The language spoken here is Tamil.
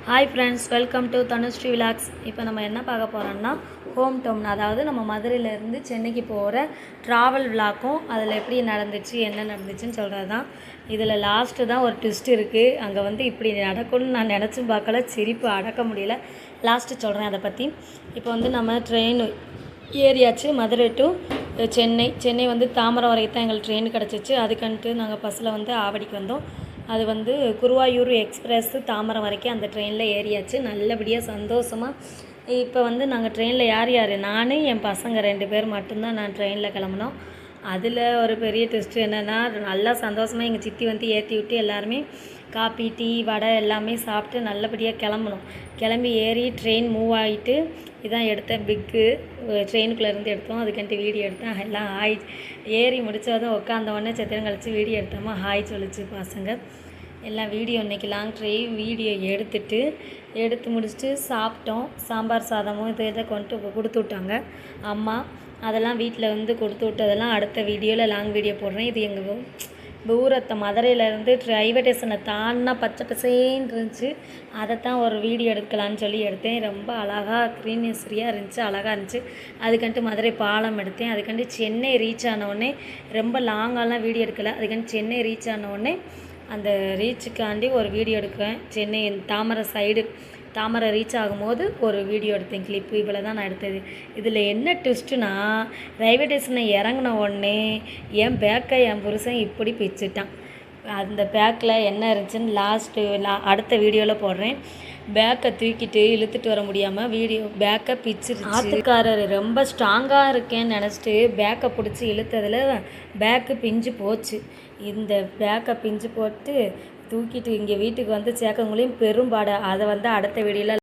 Hi friends, welcome to Dhanushree vlogs. இப்போ நம்ம என்ன பார்க்க போகிறோம்னா ஹோம் டவுன், அதாவது நம்ம மதுரையிலேருந்து சென்னைக்கு போகிற ட்ராவல் விலாக்கும் அதில் எப்படி நடந்துச்சு என்ன நடந்துச்சுன்னு சொல்கிறது தான். இதில் லாஸ்ட்டு தான் ஒரு ட்விஸ்ட் இருக்குது. அங்கே இப்படி நடக்கும்னு நான் நினச்சும் பார்க்கல, சிரிப்பு அடக்க முடியல. லாஸ்ட்டு சொல்கிறேன் அதை பற்றி. இப்போ நம்ம ட்ரெயின் ஏறியாச்சு, மதுரை டு சென்னை தாம்பரம் வரைக்கும் தான் எங்களுக்கு ட்ரெயின் கிடச்சிச்சு. அதுக்கன்ட்டு நாங்கள் பஸ்ஸில் ஆவடிக்கு வந்தோம். அது குருவாயூர் எக்ஸ்பிரஸ் தாம்பரம் வரைக்கும் அந்த ட்ரெயினில் ஏறியாச்சு, நல்லபடியாக சந்தோஷமாக. இப்போ நாங்கள் ட்ரெயினில் யார் நான் என் பசங்க 2 பேர் மட்டும்தான் நான் ட்ரெயினில் கிளம்புனோம். அதில் ஒரு பெரிய ட்விஸ்ட்டு என்னென்னா, நல்லா சந்தோஷமாக எங்கள் சித்தி ஏற்றி விட்டு எல்லாருமே காப்பி டீ வடை எல்லாமே சாப்பிட்டு நல்லபடியாக கிளம்பணும். கிளம்பி ஏறி ட்ரெயின் மூவ் ஆகிட்டு இதான் எடுத்தேன் பிக்கு, ட்ரெயினுக்குள்ளேருந்து எடுத்தோம். அதுக்கன்ட்டு வீடியோ எடுத்தேன். எல்லாம் ஹாய் ஏறி முடித்ததும் உட்காந்தவொடனே செத்திரம் கழித்து வீடியோ எடுத்தோமா, ஹாய் சொல்லிச்சு பசங்க எல்லாம். வீடியோ இன்றைக்கி லாங் ட்ரைவ் வீடியோ எடுத்து முடிச்சுட்டு சாப்பிட்டோம். சாம்பார் சாதமும் இதை கொண்டு கொடுத்து விட்டாங்க அம்மா. அதெல்லாம் வீட்டில் கொடுத்து விட்டதெல்லாம் அடுத்த வீடியோவில் லாங் வீடியோ போடுறேன். இது எங்கள் தூரத்தை மதுரையிலேருந்து ரயில்வே ஸ்டேஷனை தாண்டினா பச்சை பசேன்னு இருந்துச்சு. அதைத்தான் ஒரு வீடியோ எடுக்கலான்னு சொல்லி எடுத்தேன். ரொம்ப அழகாக க்ரீனஸ்ரியாக இருந்துச்சு, அழகாக இருந்துச்சு. அதுக்கன்ட்டு மதுரை பாலம் எடுத்தேன். அதுக்கன்ட்டு சென்னை ரீச் ஆனவுடனே ரொம்ப லாங்காலாம் வீடியோ எடுக்கலை. அதுக்கன்ட்டு சென்னை ரீச் ஆனவுடனே அந்த ரீச்சுக்காண்டி ஒரு வீடியோ எடுக்கிறேன். சென்னை தாமரை ரீச் ஆகும்போது ஒரு வீடியோ எடுத்தேன், கிளிப்பு. இவ்வளோ தான் நான் எடுத்தது. இதில் என்ன ட்விஸ்ட்டுனா, ரயில்வே ஸ்டேஷனை இறங்கின உடனே என் பேக்கை என் புருஷன் இப்படி பிச்சுட்டான். அந்த பேக்கில் என்ன இருந்துச்சுன்னு அடுத்த வீடியோவில் போடுறேன். பேக்கை தூக்கிட்டு இழுத்துட்டு வர முடியாமல் பேக்கை பிச்சுருச்சு. ஆத்துக்காரர் ரொம்ப ஸ்ட்ராங்காக இருக்கேன்னு நினச்சிட்டு பேக்கை பிடிச்சி இழுத்ததில் பேக்கு பிஞ்சு போச்சு. இந்த பேக்கை பிஞ்சு போட்டு தூக்கிட்டு இங்கே வீட்டுக்கு சேர்க்கங்களையும் பெரும்பாடு. அதை அடுத்த வீடியோவில்